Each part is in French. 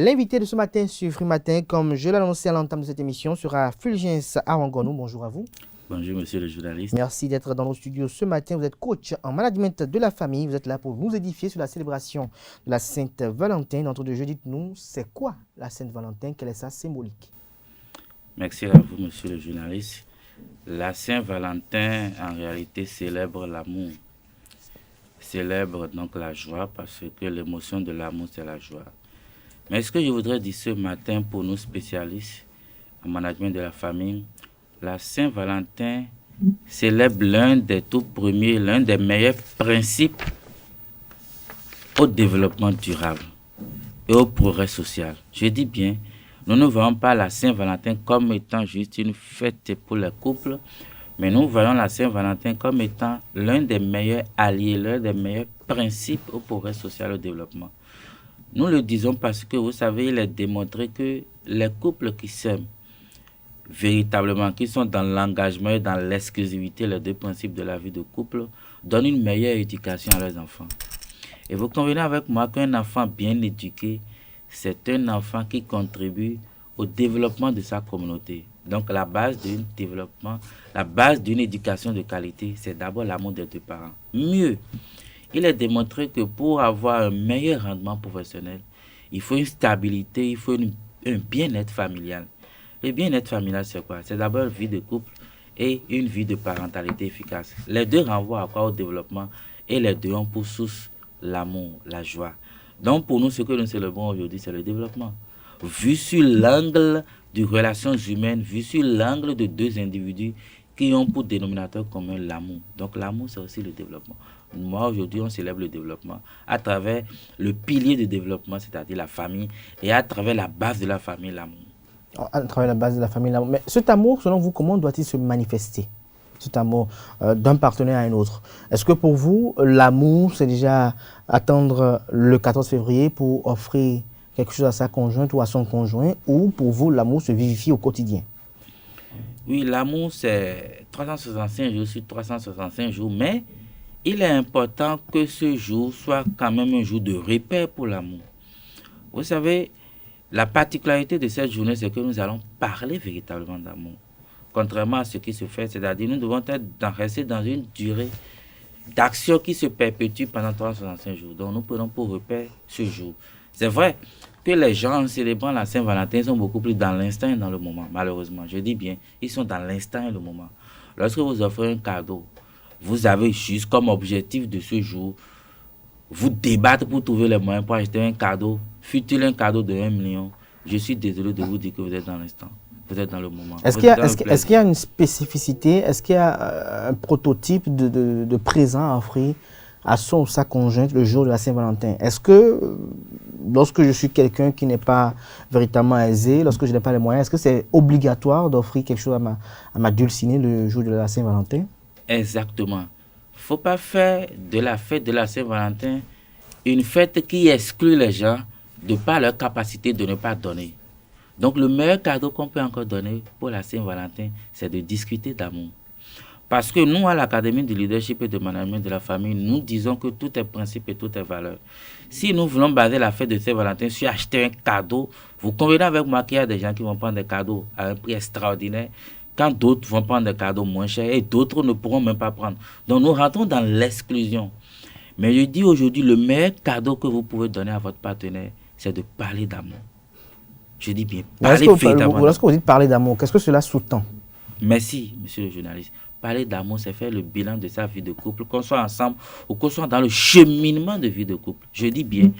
L'invité de ce matin sur Free Matin, comme je l'annonçais à l'entame de cette émission, sera Fulgence Awangonou. Bonjour à vous. Bonjour, monsieur le journaliste. Merci d'être dans nos studios ce matin. Vous êtes coach en management de la famille. Vous êtes là pour nous édifier sur la célébration de la Sainte-Valentin. D'entre deux jeux, dites-nous, c'est quoi la Sainte-Valentin? Quelle est sa symbolique? Merci à vous, monsieur le journaliste. La Saint-Valentin, en réalité, célèbre l'amour. Célèbre donc la joie parce que l'émotion de l'amour, c'est la joie. Mais ce que je voudrais dire ce matin pour nous spécialistes en management de la famille, la Saint-Valentin célèbre l'un des tout premiers, l'un des meilleurs principes au développement durable et au progrès social. Je dis bien, nous ne voyons pas la Saint-Valentin comme étant juste une fête pour les couples, mais nous voyons la Saint-Valentin comme étant l'un des meilleurs alliés, l'un des meilleurs principes au progrès social et au développement. Nous le disons parce que, vous savez, il est démontré que les couples qui s'aiment véritablement, qui sont dans l'engagement et dans l'exclusivité, les deux principes de la vie de couple, donnent une meilleure éducation à leurs enfants. Et vous convenez avec moi qu'un enfant bien éduqué, c'est un enfant qui contribue au développement de sa communauté. Donc la base d'un développement, la base d'une éducation de qualité, c'est d'abord l'amour des deux parents. Mieux, il est démontré que pour avoir un meilleur rendement professionnel, il faut une stabilité, il faut un bien-être familial. Le bien-être familial, c'est quoi? C'est d'abord une vie de couple et une vie de parentalité efficace. Les deux renvoient à quoi? Au développement, et les deux ont pour source l'amour, la joie. Donc pour nous, ce que nous célébrons aujourd'hui, c'est le développement. Vu sur l'angle des relations humaines, vu sur l'angle de deux individus qui ont pour dénominateur commun l'amour. Donc l'amour, c'est aussi le développement. Moi, aujourd'hui, on célèbre le développement à travers le pilier de développement, c'est-à-dire la famille, et à travers la base de la famille, l'amour. À travers la base de la famille, l'amour. Mais cet amour, selon vous, comment doit-il se manifester? Cet amour d'un partenaire à un autre. Est-ce que pour vous, l'amour, c'est déjà attendre le 14 février pour offrir quelque chose à sa conjointe ou à son conjoint, ou pour vous, l'amour se vivifie au quotidien? Oui, l'amour, c'est 365 jours sur 365 jours, mais il est important que ce jour soit quand même un jour de repère pour l'amour. Vous savez, la particularité de cette journée, c'est que nous allons parler véritablement d'amour. Contrairement à ce qui se fait, c'est-à-dire nous devons rester dans une durée d'action qui se perpétue pendant 365 jours. Donc nous prenons pour repère ce jour. C'est vrai que les gens en célébrant la Saint-Valentin sont beaucoup plus dans l'instant et dans le moment, malheureusement. Je dis bien, ils sont dans l'instant et le moment. Lorsque vous offrez un cadeau, vous avez juste comme objectif de ce jour, vous débattre pour trouver les moyens pour acheter un cadeau, fut-il un cadeau de 1 million. Je suis désolé de vous dire que vous êtes dans l'instant. Vous êtes dans le moment. Est-ce qu'il y a une spécificité, est-ce qu'il y a un prototype de présent à offrir à son ou sa conjointe le jour de la Saint-Valentin? Est-ce que lorsque je suis quelqu'un qui n'est pas véritablement aisé, lorsque je n'ai pas les moyens, est-ce que c'est obligatoire d'offrir quelque chose à ma dulcinée le jour de la Saint-Valentin? Exactement. Il ne faut pas faire de la fête de la Saint-Valentin une fête qui exclut les gens de par leur capacité de ne pas donner. Donc le meilleur cadeau qu'on peut encore donner pour la Saint-Valentin, c'est de discuter d'amour. Parce que nous, à l'Académie de leadership et de management de la famille, nous disons que tout est principe et tout est valeur. Si nous voulons baser la fête de Saint-Valentin sur acheter un cadeau, vous convenez avec moi qu'il y a des gens qui vont prendre des cadeaux à un prix extraordinaire, quand d'autres vont prendre des cadeaux moins chers et d'autres ne pourront même pas prendre. Donc nous rentrons dans l'exclusion. Mais je dis aujourd'hui, le meilleur cadeau que vous pouvez donner à votre partenaire, c'est de parler d'amour. Je dis bien, parler véritablement. Lorsque vous dites parler d'amour, qu'est-ce que cela sous-tend? Merci, monsieur le journaliste. Parler d'amour, c'est faire le bilan de sa vie de couple, qu'on soit ensemble ou qu'on soit dans le cheminement de vie de couple. Je dis bien,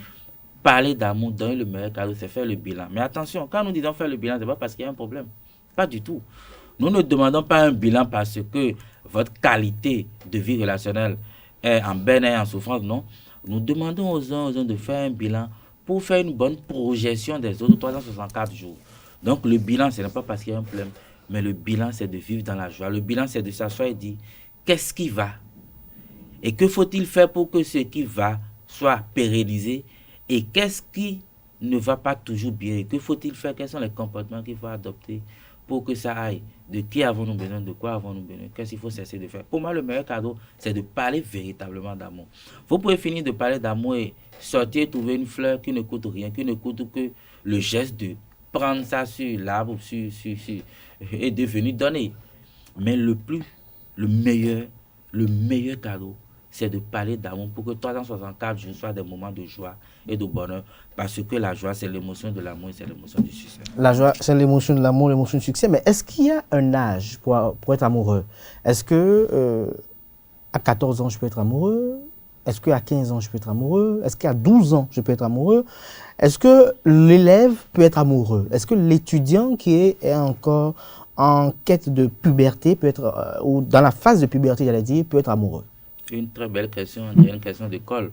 parler d'amour, donner le meilleur cadeau, c'est faire le bilan. Mais attention, quand nous disons faire le bilan, ce n'est pas parce qu'il y a un problème. Pas du tout. Nous ne demandons pas un bilan parce que votre qualité de vie relationnelle est en berne et en souffrance, non. Nous demandons aux uns de faire un bilan pour faire une bonne projection des autres 364 jours. Donc le bilan, ce n'est pas parce qu'il y a un problème, mais le bilan, c'est de vivre dans la joie. Le bilan, c'est de s'asseoir et dire, qu'est-ce qui va? Et que faut-il faire pour que ce qui va soit pérennisé? Et qu'est-ce qui ne va pas toujours bien? Et que faut-il faire? Quels sont les comportements qu'il faut adopter pour que ça aille. De qui avons-nous besoin, de quoi avons-nous besoin, qu'est-ce qu'il faut cesser de faire. Pour moi, le meilleur cadeau, c'est de parler véritablement d'amour. Vous pouvez finir de parler d'amour et sortir trouver une fleur qui ne coûte rien, qui ne coûte que le geste de prendre ça sur l'arbre et de venir donner. Mais le meilleur cadeau, c'est de parler d'amour pour que 364 jours soient des moments de joie et de bonheur. Parce que la joie, c'est l'émotion de l'amour et c'est l'émotion du succès. La joie, c'est l'émotion de l'amour, l'émotion du succès. Mais est-ce qu'il y a un âge pour être amoureux? Est-ce que à 14 ans, je peux être amoureux? Est-ce qu'à 15 ans, je peux être amoureux? Est-ce qu'à 12 ans, je peux être amoureux? Est-ce que l'élève peut être amoureux? Est-ce que l'étudiant qui est encore en quête de puberté peut être, ou dans la phase de puberté, j'allais dire, peut être amoureux? Une très belle question, on dirait une question d'école.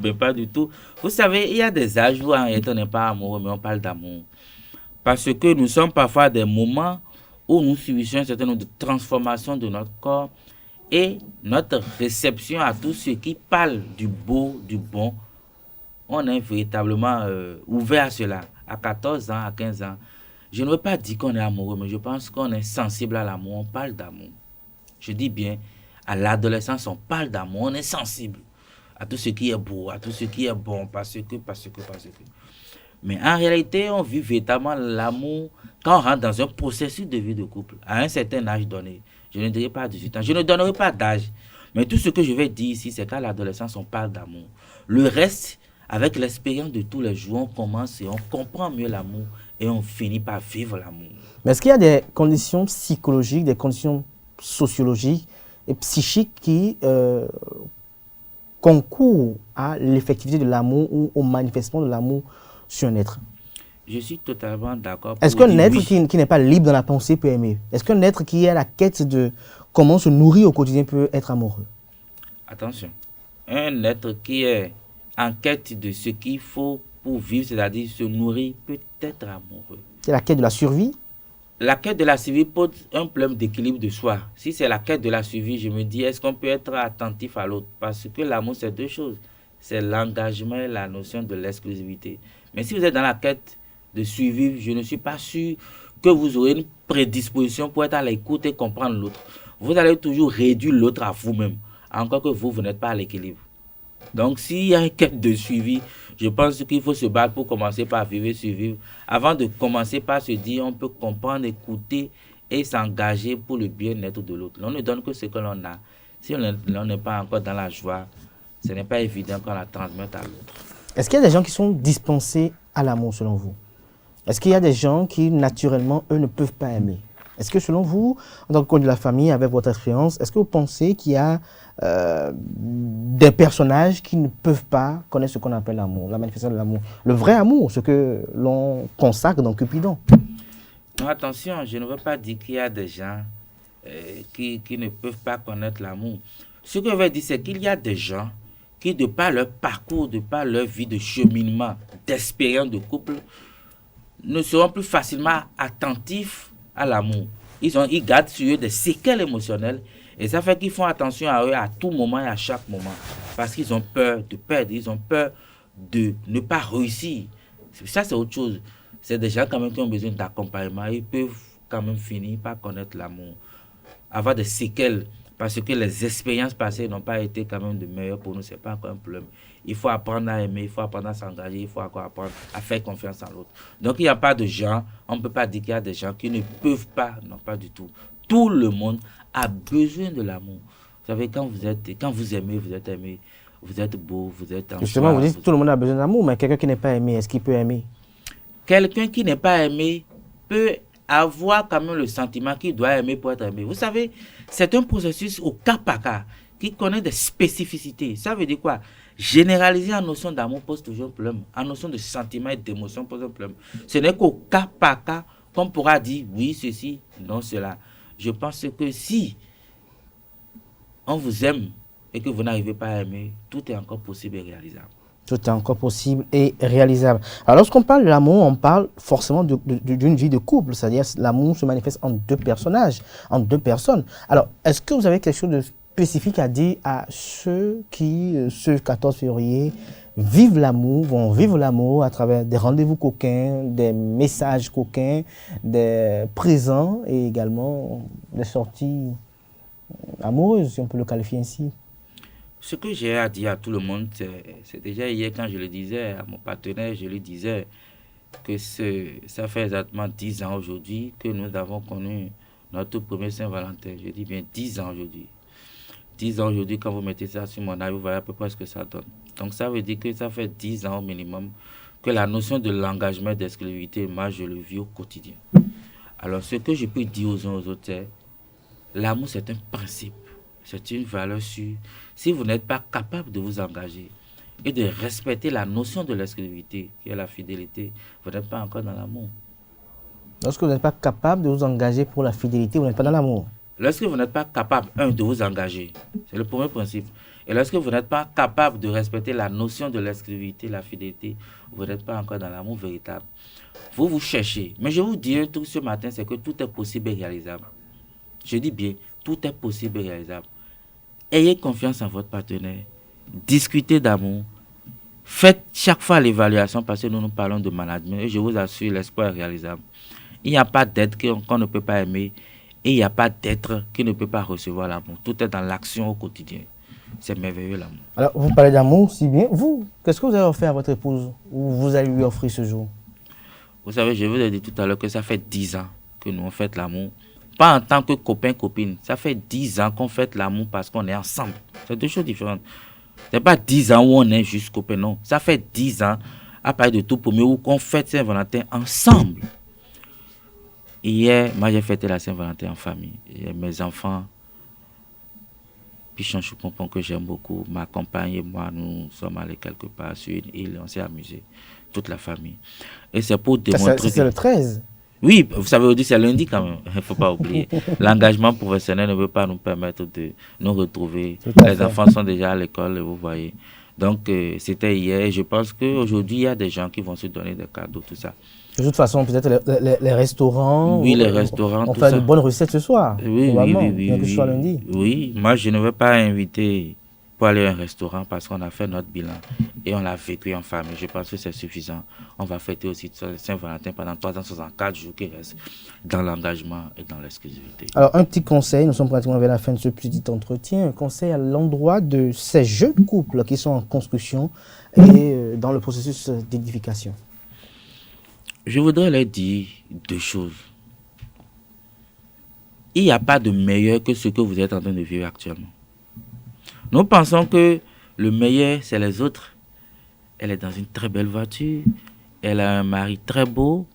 Mais pas du tout. Vous savez, il y a des âges où en réalité on n'est pas amoureux, mais on parle d'amour. Parce que nous sommes parfois à des moments où nous subissons un certain nombre de transformations de notre corps et notre réception à tout ce qui parle du beau, du bon. On est véritablement ouvert à cela. À 14 ans, à 15 ans. Je ne veux pas dire qu'on est amoureux, mais je pense qu'on est sensible à l'amour. On parle d'amour. Je dis bien, à l'adolescence, on parle d'amour, on est sensible à tout ce qui est beau, à tout ce qui est bon, parce que. Mais en réalité, on vit véritablement l'amour quand on rentre dans un processus de vie de couple, à un certain âge donné. Je ne dirai pas 18 ans, je ne donnerai pas d'âge. Mais tout ce que je vais dire ici, c'est qu'à l'adolescence, on parle d'amour. Le reste, avec l'expérience de tous les jours, on commence et on comprend mieux l'amour et on finit par vivre l'amour. Mais est-ce qu'il y a des conditions psychologiques, des conditions sociologiques et psychiques qui concourent à l'effectivité de l'amour ou au manifestement de l'amour sur un être? Je suis totalement d'accord. Est-ce qu'un être qui n'est pas libre dans la pensée peut aimer? Est-ce qu'un être qui est à la quête de comment se nourrir au quotidien peut être amoureux? Attention, un être qui est en quête de ce qu'il faut pour vivre, c'est-à-dire se nourrir, peut être amoureux. C'est la quête de la survie? La quête de la survie pose un problème d'équilibre de soi. Si c'est la quête de la survie, je me dis, est-ce qu'on peut être attentif à l'autre? Parce que l'amour, c'est deux choses. C'est l'engagement et la notion de l'exclusivité. Mais si vous êtes dans la quête de survivre, je ne suis pas sûr que vous aurez une prédisposition pour être à l'écoute et comprendre l'autre. Vous allez toujours réduire l'autre à vous-même, encore que vous n'êtes pas à l'équilibre. Donc, s'il y a une quête de suivi, je pense qu'il faut se battre pour commencer par vivre et survivre, avant de commencer par se dire on peut comprendre, écouter et s'engager pour le bien-être de l'autre. On ne donne que ce que l'on a. Si on n'est pas encore dans la joie, ce n'est pas évident qu'on la transmette à l'autre. Est-ce qu'il y a des gens qui sont dispensés à l'amour selon vous? Est-ce qu'il y a des gens qui naturellement, eux, ne peuvent pas aimer? Est-ce que selon vous, en tant que coach de la famille, avec votre expérience, est-ce que vous pensez qu'il y a des personnages qui ne peuvent pas connaître ce qu'on appelle l'amour, la manifestation de l'amour, le vrai amour, ce que l'on consacre dans Cupidon? Non, attention, je ne veux pas dire qu'il y a des gens qui ne peuvent pas connaître l'amour. Ce que je veux dire, c'est qu'il y a des gens qui, de par leur parcours, de par leur vie de cheminement, d'expérience de couple, ne seront plus facilement attentifs à l'amour. Ils gardent sur eux des séquelles émotionnelles et ça fait qu'ils font attention à eux à tout moment et à chaque moment parce qu'ils ont peur de perdre, ils ont peur de ne pas réussir. Ça, c'est autre chose. C'est des gens quand même qui ont besoin d'accompagnement. Ils peuvent quand même finir par connaître l'amour, avoir des séquelles parce que les expériences passées n'ont pas été quand même de meilleures pour nous. Ce n'est pas encore un problème. Il faut apprendre à aimer, il faut apprendre à s'engager, il faut encore apprendre à faire confiance en l'autre. Donc, il n'y a pas de gens, on ne peut pas dire qu'il y a des gens qui ne peuvent pas, non pas du tout. Tout le monde a besoin de l'amour. Vous savez, quand vous aimez, vous êtes beau, vous êtes en Justement, joie, vous dites que tout le monde a besoin d'amour, mais quelqu'un qui n'est pas aimé, est-ce qu'il peut aimer? Quelqu'un qui n'est pas aimé peut avoir quand même le sentiment qu'il doit aimer pour être aimé. Vous savez, c'est un processus au cas par cas qui connaît des spécificités. Ça veut dire quoi? Généraliser en notion d'amour pose toujours un problème. En notion de sentiment et d'émotion pose un problème. Ce n'est qu'au cas par cas qu'on pourra dire oui, ceci, non, cela. Je pense que si on vous aime et que vous n'arrivez pas à aimer, tout est encore possible et réalisable. Tout est encore possible et réalisable. Alors, lorsqu'on parle de l'amour, on parle forcément d'une vie de couple, c'est-à-dire l'amour se manifeste en deux personnages, en deux personnes. Alors, est-ce que vous avez quelque chose de spécifique à dire à ceux qui, ce 14 février, vivent l'amour, vont vivre l'amour à travers des rendez-vous coquins, des messages coquins, des présents et également des sorties amoureuses, si on peut le qualifier ainsi. Ce que j'ai à dire à tout le monde, c'est déjà hier quand je le disais à mon partenaire, je lui disais que ça fait exactement 10 ans aujourd'hui que nous avons connu notre premier Saint-Valentin. Je dis bien 10 ans aujourd'hui. 10 ans aujourd'hui, quand vous mettez ça sur mon âge, vous voyez à peu près ce que ça donne. Donc ça veut dire que ça fait 10 ans au minimum que la notion de l'engagement d'exclusivité, moi je le vis au quotidien. Alors ce que je peux dire aux uns aux autres, c'est l'amour c'est un principe, c'est une valeur sûre. Si vous n'êtes pas capable de vous engager et de respecter la notion de l'exclusivité, qui est la fidélité, vous n'êtes pas encore dans l'amour. Lorsque vous n'êtes pas capable de vous engager pour la fidélité, vous n'êtes pas dans l'amour. Lorsque vous n'êtes pas capable, de vous engager, c'est le premier principe. Et lorsque vous n'êtes pas capable de respecter la notion de l'exclusivité, la fidélité, vous n'êtes pas encore dans l'amour véritable. Vous cherchez. Mais je vous dis un truc ce matin, c'est que tout est possible et réalisable. Je dis bien, tout est possible et réalisable. Ayez confiance en votre partenaire. Discutez d'amour. Faites chaque fois l'évaluation parce que nous parlons de management. Et je vous assure, l'espoir est réalisable. Il n'y a pas d'être qu'on ne peut pas aimer. Et il n'y a pas d'être qui ne peut pas recevoir l'amour. Tout est dans l'action au quotidien. C'est merveilleux l'amour. Alors, vous parlez d'amour si bien. Vous, qu'est-ce que vous avez offert à votre épouse ou vous allez lui offrir ce jour? Vous savez, je vous ai dit tout à l'heure que ça fait 10 ans que nous on fête l'amour. Pas en tant que copain-copine. Ça fait 10 ans qu'on fête l'amour parce qu'on est ensemble. C'est deux choses différentes. Ce n'est pas 10 ans où on est juste copain, non. Ça fait 10 ans, à partir de tout premier, où on fête Saint-Valentin ensemble. Hier, moi j'ai fêté la Saint-Valentin en famille. Et mes enfants, Pichon Choupompon que j'aime beaucoup, ma compagne et moi, nous sommes allés quelque part sur une île, on s'est amusés, toute la famille. Et c'est pour démontrer... C'est le 13. Oui, vous savez, aujourd'hui c'est lundi quand même, il ne faut pas oublier. L'engagement professionnel ne veut pas nous permettre de nous retrouver. Les enfants sont déjà à l'école, vous voyez. Donc c'était hier et je pense qu'aujourd'hui il y a des gens qui vont se donner des cadeaux, tout ça. De toute façon, peut-être les restaurants. Oui, les restaurants. On fait de bonnes recettes ce soir. Oui, bien que ce soit lundi. Oui, moi je ne vais pas inviter pour aller à un restaurant parce qu'on a fait notre bilan et on l'a vécu en famille. Je pense que c'est suffisant. On va fêter aussi Saint-Valentin pendant 364 jours qui restent dans l'engagement et dans l'exclusivité. Alors, un petit conseil, nous sommes pratiquement vers la fin de ce petit entretien. Un conseil à l'endroit de ces jeunes couples qui sont en construction et dans le processus d'édification. Je voudrais leur dire deux choses. Il n'y a pas de meilleur que ce que vous êtes en train de vivre actuellement. Nous pensons que le meilleur, c'est les autres. Elle est dans une très belle voiture. Elle a un mari très beau.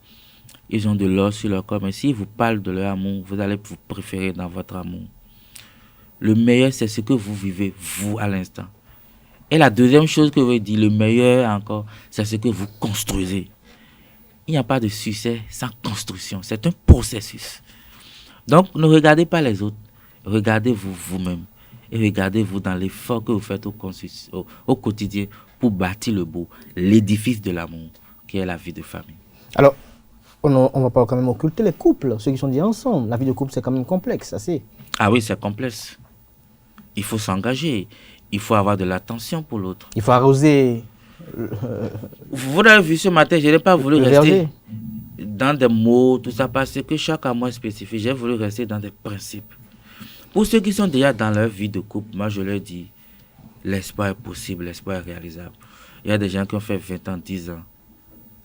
Ils ont de l'or sur leur corps. Mais s'ils vous parlent de leur amour, vous allez vous préférer dans votre amour. Le meilleur, c'est ce que vous vivez, vous, à l'instant. Et la deuxième chose que je veux dire, le meilleur encore, c'est ce que vous construisez. Il n'y a pas de succès sans construction. C'est un processus. Donc, ne regardez pas les autres. Regardez-vous vous-même. Et regardez-vous dans l'effort que vous faites au quotidien pour bâtir le beau, l'édifice de l'amour, qui est la vie de famille. Alors, on ne va pas quand même occulter les couples, ceux qui sont déjà ensemble. La vie de couple, c'est quand même complexe, assez. Ah oui, c'est complexe. Il faut s'engager. Il faut avoir de l'attention pour l'autre. Il faut arroser... Vous l'avez vu ce matin, je n'ai pas voulu rester dans des mots, tout ça, parce que chaque amour est spécifique. J'ai voulu rester dans des principes. Pour ceux qui sont déjà dans leur vie de couple, moi je leur dis, l'espoir est possible, l'espoir est réalisable. Il y a des gens qui ont fait 20 ans, 10 ans,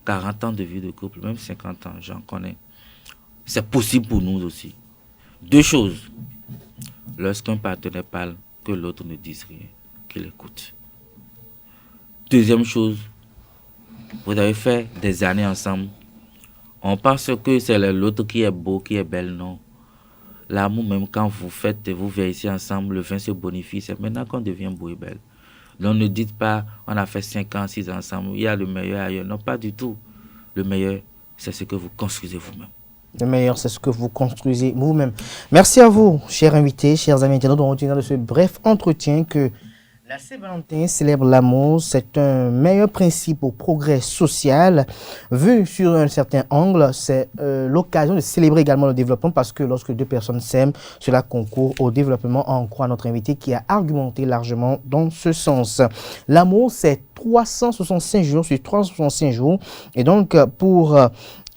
40 ans de vie de couple, même 50 ans, j'en connais. C'est possible pour nous aussi. Deux choses. Lorsqu'un partenaire parle, que l'autre ne dise rien, qu'il écoute. Deuxième chose, vous avez fait des années ensemble. On pense que c'est l'autre qui est beau, qui est belle, non. L'amour, même quand vous faites, vous vieillissez ensemble, le vin se bonifie, c'est maintenant qu'on devient beau et belle. Donc ne dites pas, on a fait 5 ans, 6 ans ensemble, il y a le meilleur ailleurs. Non, pas du tout. Le meilleur, c'est ce que vous construisez vous-même. Le meilleur, c'est ce que vous construisez vous-même. Merci à vous, chers invités, chers amis internautes, on retient de ce bref entretien que La Saint-Valentin célèbre l'amour, c'est un meilleur principe au progrès social. Vu sur un certain angle, c'est l'occasion de célébrer également le développement parce que lorsque deux personnes s'aiment, cela concourt au développement, en croit notre invité qui a argumenté largement dans ce sens. L'amour, c'est 365 jours sur 365 jours. Et donc, pour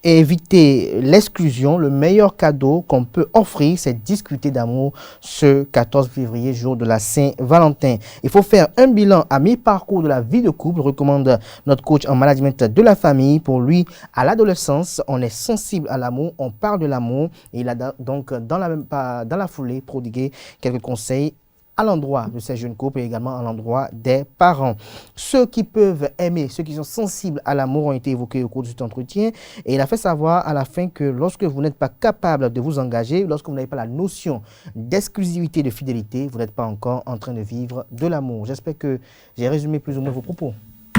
éviter l'exclusion, le meilleur cadeau qu'on peut offrir, c'est discuter d'amour ce 14 février, jour de la Saint-Valentin. Il faut faire un bilan à mi-parcours de la vie de couple, recommande notre coach en management de la famille. Pour lui, à l'adolescence, on est sensible à l'amour, on parle de l'amour et il a donc dans la foulée prodigué quelques conseils à l'endroit de ces jeunes couples et également à l'endroit des parents. Ceux qui peuvent aimer, ceux qui sont sensibles à l'amour ont été évoqués au cours de cet entretien et il a fait savoir à la fin que lorsque vous n'êtes pas capable de vous engager, lorsque vous n'avez pas la notion d'exclusivité, de fidélité, vous n'êtes pas encore en train de vivre de l'amour. J'espère que j'ai résumé plus ou moins vos propos.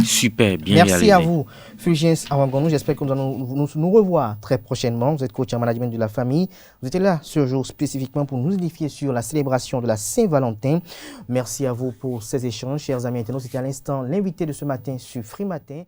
Super, bien Merci réalisé. à vous, Fulgence Awangonou. J'espère que nous allons nous revoir très prochainement. Vous êtes coach en management de la famille. Vous étiez là ce jour spécifiquement pour nous édifier sur la célébration de la Saint-Valentin. Merci à vous pour ces échanges, chers amis internautes. C'était à l'instant l'invité de ce matin sur Free Matin.